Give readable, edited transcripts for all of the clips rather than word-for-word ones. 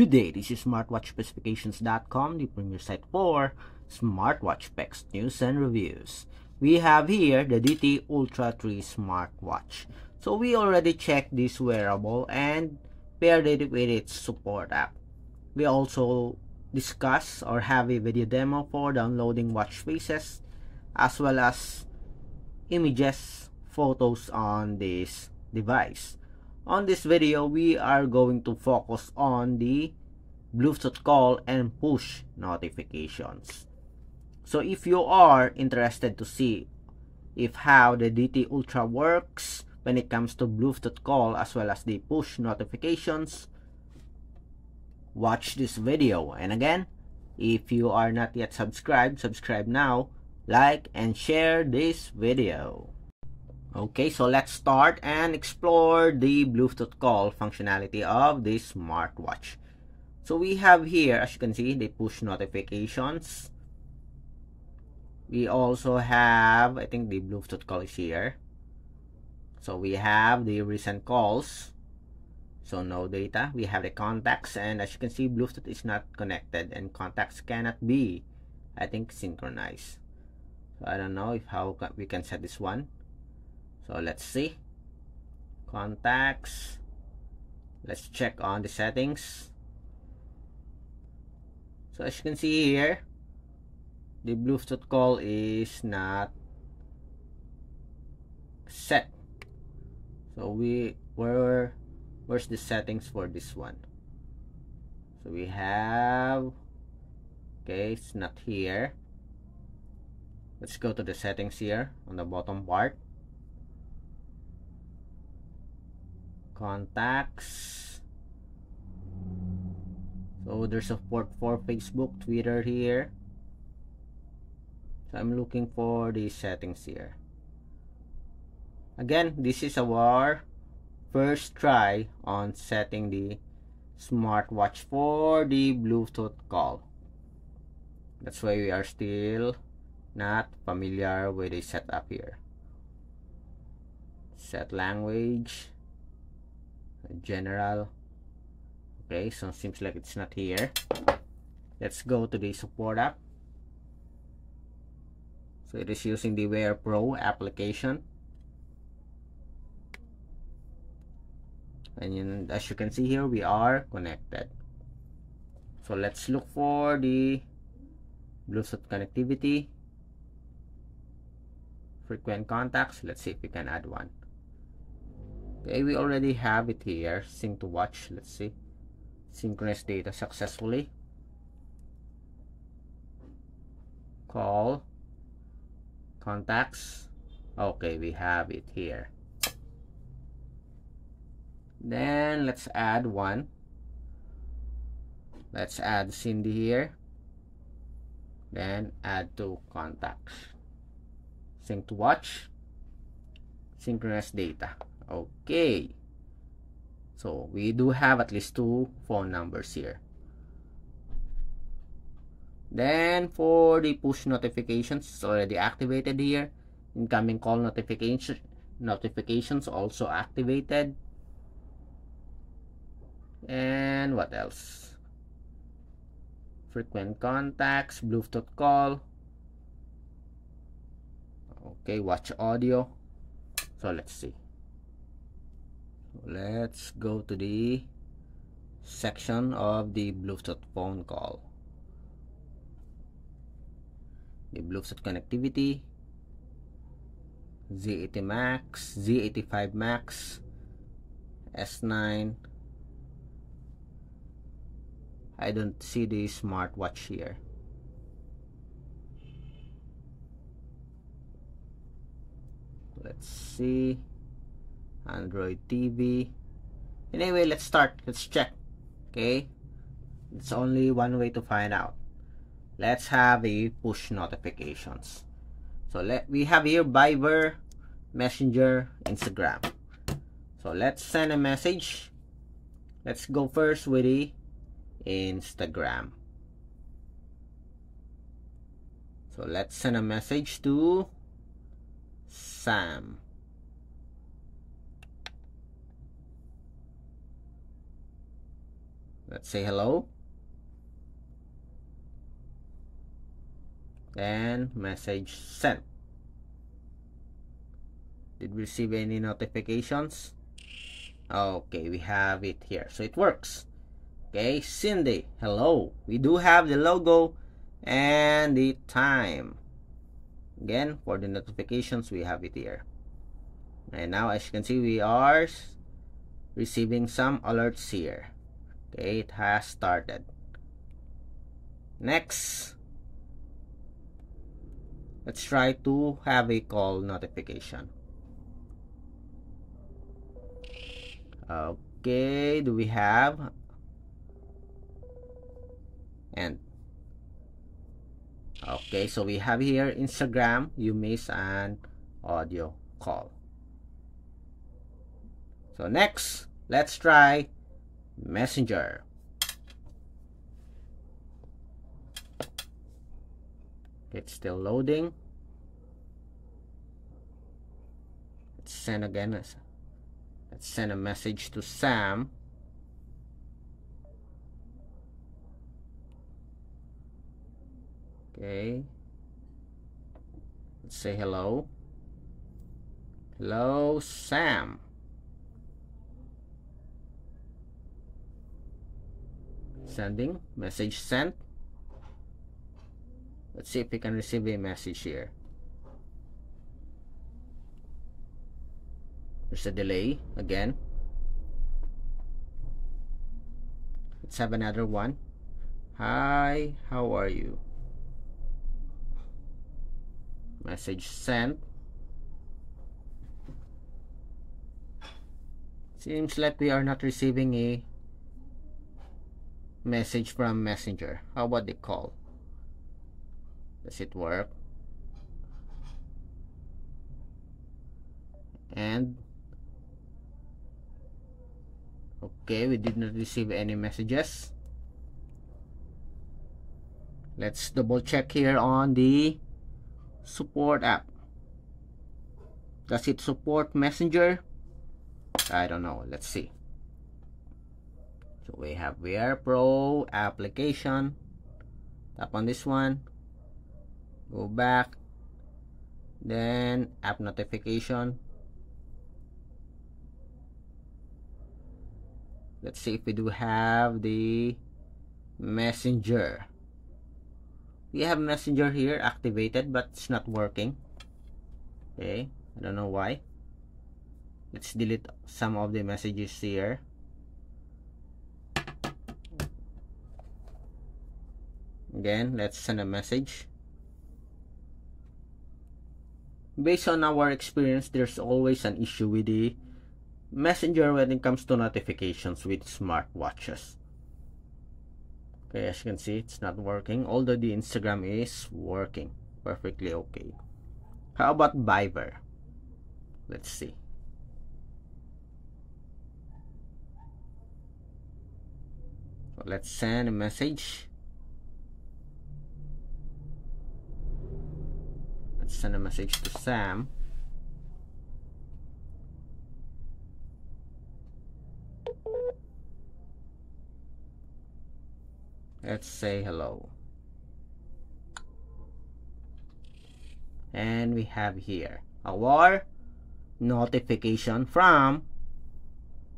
Good day, this is smartwatchspecifications.com, the premier site for smartwatch specs, news, and reviews. We have here the DT Ultra 3 smartwatch. So we already checked this wearable and paired it with its support app. We also discuss or have a video demo for downloading watch faces as well as images, photos on this device. On this video, we are going to focus on the Bluetooth call and push notifications. So if you are interested to see how the DT Ultra works when it comes to Bluetooth call as well as the push notifications, watch this video. And again, if you are not yet subscribed, subscribe now, like and share this video. Okay, so let's start and explore the Bluetooth call functionality of this smartwatch. So we have here, as you can see, the push notifications. We also have, I think the Bluetooth call is here. So we have the recent calls. So no data. We have the contacts, and as you can see, Bluetooth is not connected and contacts cannot be, I think, synchronized. So I don't know how we can set this one. So let's see. Contacts. Let's check on the settings. So as you can see here, the Bluetooth call is not set. So where's the settings for this one? So we have, okay, it's not here. Let's go to the settings here on the bottom part. Contacts. So there's support for Facebook, Twitter here. So I'm looking for the settings here. Again, this is our first try on setting the smartwatch for the Bluetooth call. That's why we are still not familiar with the setup here. Set language, general. Okay, so it seems like it's not here. Let's go to the support app. So it is using the Wear Pro application. And as you can see here, we are connected. So let's look for the Bluetooth connectivity. Frequent contacts. Let's see if we can add one. Okay, we already have it here. Sync to watch. Let's see. Synchronize data successfully. Call. Contacts. Okay, we have it here. Then let's add one. Let's add Cindy here. Then add to contacts. Sync to watch. Synchronize data. Okay. So we do have at least 2 phone numbers here. Then for the push notifications, it's already activated here. Incoming call notifications also activated. And what else? Frequent contacts, Bluetooth call. Okay, watch audio. So let's see. Let's go to the section of the Bluetooth phone call. The Bluetooth connectivity, Z80 Max, Z85 Max, S9. I don't see the smartwatch here. Let's see. Android TV. Anyway, let's start. Let's check. Okay. It's only one way to find out. Let's have a push notifications. So we have here Viber, Messenger, Instagram. So let's send a message. Let's go first with the Instagram. So let's send a message to Sam. Let's say hello. Then message sent. Did we receive any notifications? Okay, we have it here. So it works. Okay, Cindy, hello. We do have the logo and the time. Again, for the notifications, we have it here. And now, as you can see, we are receiving some alerts here. Okay, it has started. Next, let's try to have a call notification. Okay, do we have? And okay, so we have here Instagram, you miss an audio call. So next, let's try Messenger. It's still loading. Let's send again. Let's send a message to Sam. Okay. Let's say hello. Hello, Sam. Sending. Message sent. Let's see if we can receive a message here. There's a delay again. Let's have another one. Hi, how are you? Message sent. Seems like we are not receiving a message from Messenger. How about the call? Does it work? And okay, we did not receive any messages. Let's double check here on the support app. Does it support Messenger? I don't know. Let's see. So we have VR Pro application. Tap on this one. Go back. Then app notification. Let's see if we do have the Messenger. We have Messenger here activated, but it's not working. Okay, I don't know why. Let's delete some of the messages here. Again, let's send a message. Based on our experience, there's always an issue with the Messenger when it comes to notifications with smartwatches. Okay, as you can see, it's not working, although the Instagram is working perfectly okay. How about Viber? Let's see. So let's send a message. Let's send a message to Sam. Let's say hello. And we have here our notification from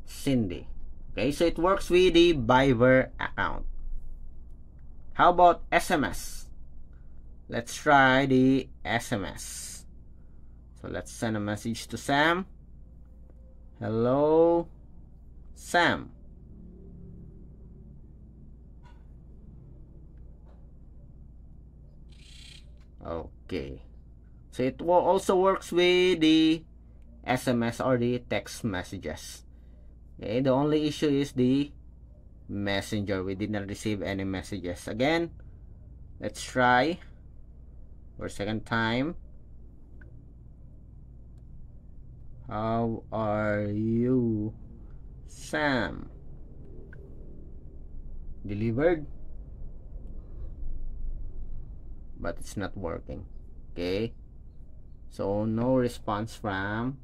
Cindy. Okay, so it works with the Viber account. How about SMS? Let's try the SMS. So let's send a message to Sam. Hello, Sam. Okay, so it also works with the SMS or the text messages. Okay, the only issue is the Messenger. We did not receive any messages. Again, let's try for a second time. How are you, Sam? Delivered, but it's not working. Okay, so no response from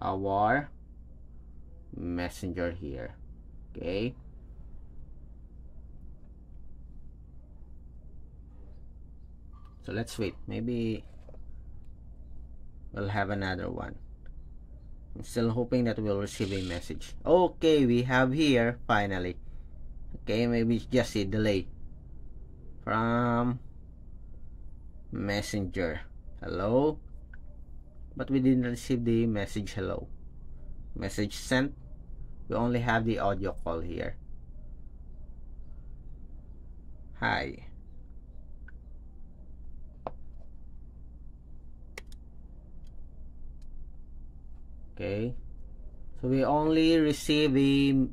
our Messenger here. Okay, So let's wait. Maybe we'll have another one. I'm still hoping that we'll receive a message. Okay, we have here finally. Okay, maybe it's just a delay from Messenger. Hello, but we didn't receive the message hello. Message sent. We only have the audio call here. Hi. Okay, so we only receive a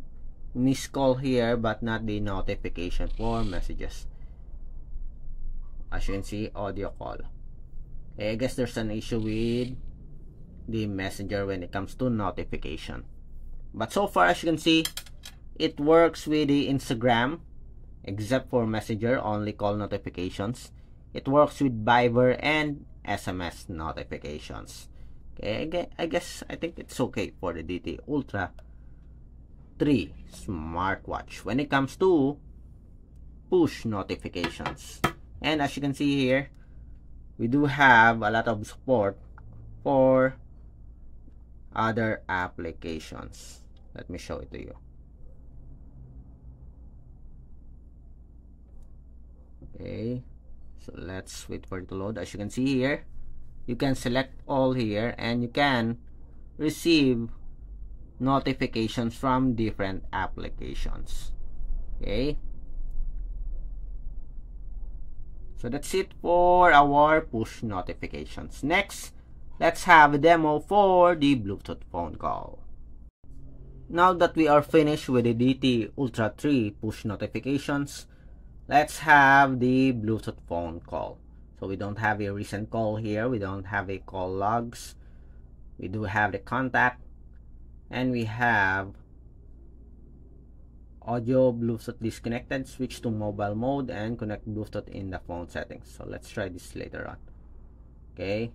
missed call here, but not the notification for messages. As you can see, audio call. Okay, I guess there's an issue with the messenger when it comes to notification. But so far, as you can see, it works with the Instagram, except for messenger, only call notifications. It works with Viber and SMS notifications. Okay, I think it's okay for the DT Ultra 3 smartwatch when it comes to push notifications. And as you can see here, we do have a lot of support for other applications. Let me show it to you. Okay, so let's wait for it to load. As you can see here, you can select all here and you can receive notifications from different applications. Okay, so that's it for our push notifications. Next, let's have a demo for the Bluetooth phone call. Now that we are finished with the DT Ultra 3 push notifications, let's have the Bluetooth phone call. So we don't have a recent call here, we don't have a call logs, we do have the contact, and we have audio Bluetooth disconnected, switch to mobile mode, and connect Bluetooth in the phone settings. So let's try this later on. Okay,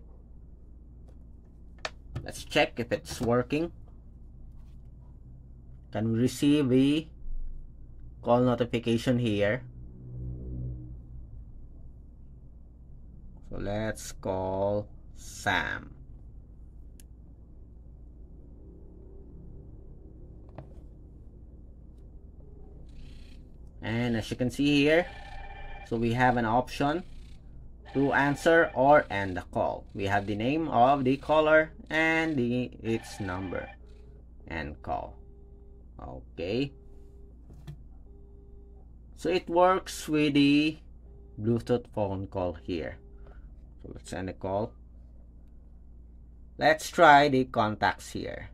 let's check if it's working. Can we receive a call notification here? So let's call Sam. And as you can see here, so we have an option to answer or end the call. We have the name of the caller and its number and call. Okay, so it works with the Bluetooth phone call here. So let's end the call. Let's try the contacts here.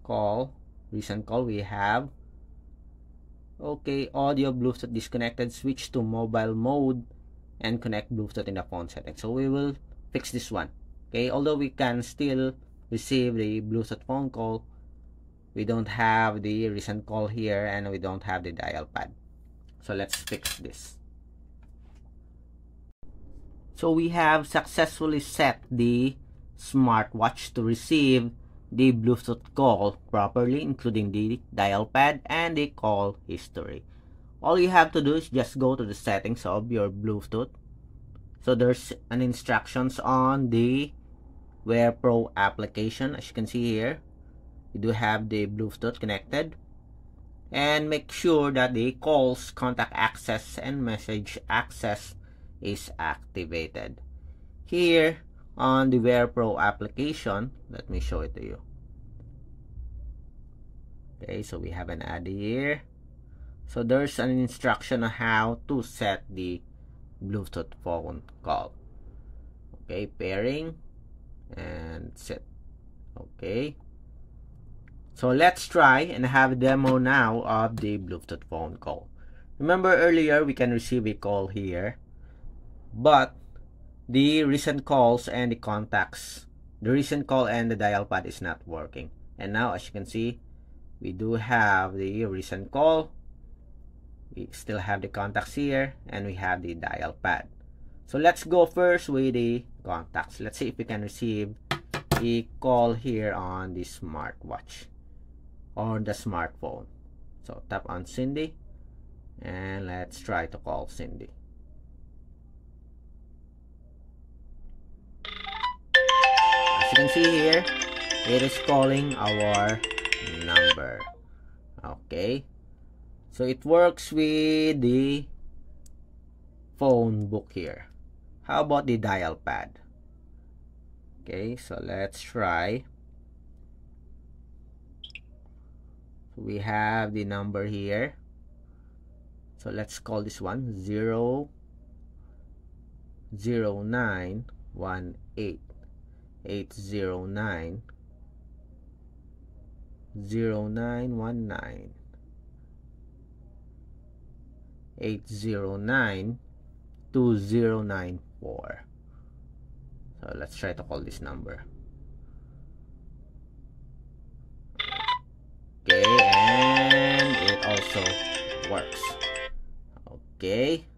Call, recent call, we have okay, audio Bluetooth disconnected, switch to mobile mode, and connect Bluetooth in the phone settings. So we will fix this one. Okay, although we can still receive the Bluetooth phone call, we don't have the recent call here and we don't have the dial pad. So let's fix this. So we have successfully set the smartwatch to receive the Bluetooth call properly, including the dial pad and the call history. All you have to do is just go to the settings of your Bluetooth. So there's an instructions on the Wear Pro application. As you can see here, you do have the Bluetooth connected, and make sure that the calls, contact access, and message access is activated. Here on the Wear Pro application, let me show it to you. Okay, so we have an ad here. So there's an instruction on how to set the Bluetooth phone call. Okay, pairing and set. Okay, so let's try and have a demo now of the Bluetooth phone call. Remember earlier we can receive a call here, but the recent calls and the contacts, the recent call and the dial pad is not working. And now as you can see, we do have the recent call, we still have the contacts here, and we have the dial pad. So let's go first with the contacts. Let's see if we can receive a call here on the smartwatch or the smartphone. So tap on Cindy and let's try to call Cindy. can see here, it is calling our number. Okay, so it works with the phone book here. How about the dial pad? Okay, so let's try. So we have the number here. So let's call this one 00918 809 0919 809 2094. So let's try to call this number. Okay, and it also works. Okay,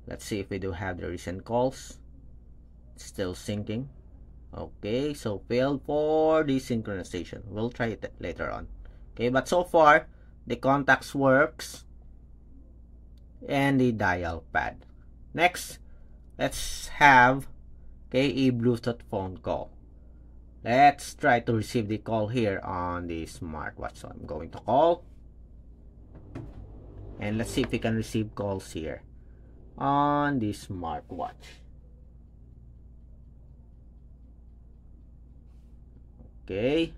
let's see if we do have the recent calls. It's still syncing. Okay, so failed for the synchronization. We'll try it later on. Okay, but so far the contacts works and the dial pad. Next, let's have a Bluetooth phone call. Let's try to receive the call here on the smartwatch. So I'm going to call, and let's see if we can receive calls here on the smartwatch. Okay,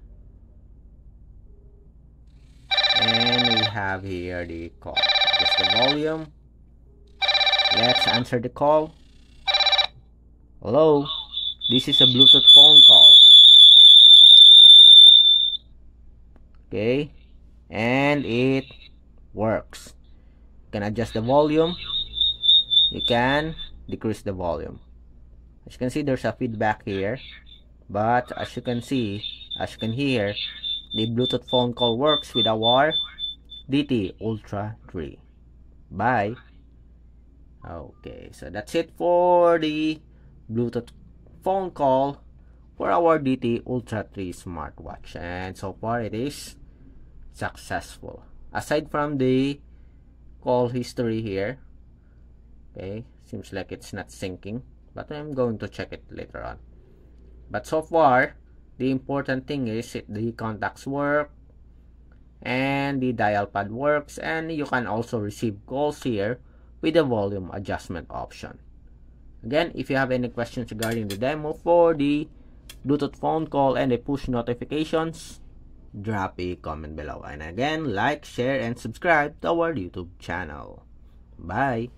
and we have here the call. Just the volume. Let's answer the call. Hello, this is a Bluetooth phone call. Okay, and it works. You can adjust the volume. You can decrease the volume. As you can see, there's a feedback here. But as you can see, as you can hear, the Bluetooth phone call works with our DT Ultra 3. Bye. Okay, so that's it for the Bluetooth phone call for our DT Ultra 3 smartwatch. And so far it is successful. Aside from the call history here, okay, seems like it's not syncing, but I'm going to check it later on. But so far, the important thing is the contacts work and the dial pad works, and you can also receive calls here with the volume adjustment option. Again, if you have any questions regarding the demo for the Bluetooth phone call and the push notifications, drop a comment below. And again, like, share, and subscribe to our YouTube channel. Bye!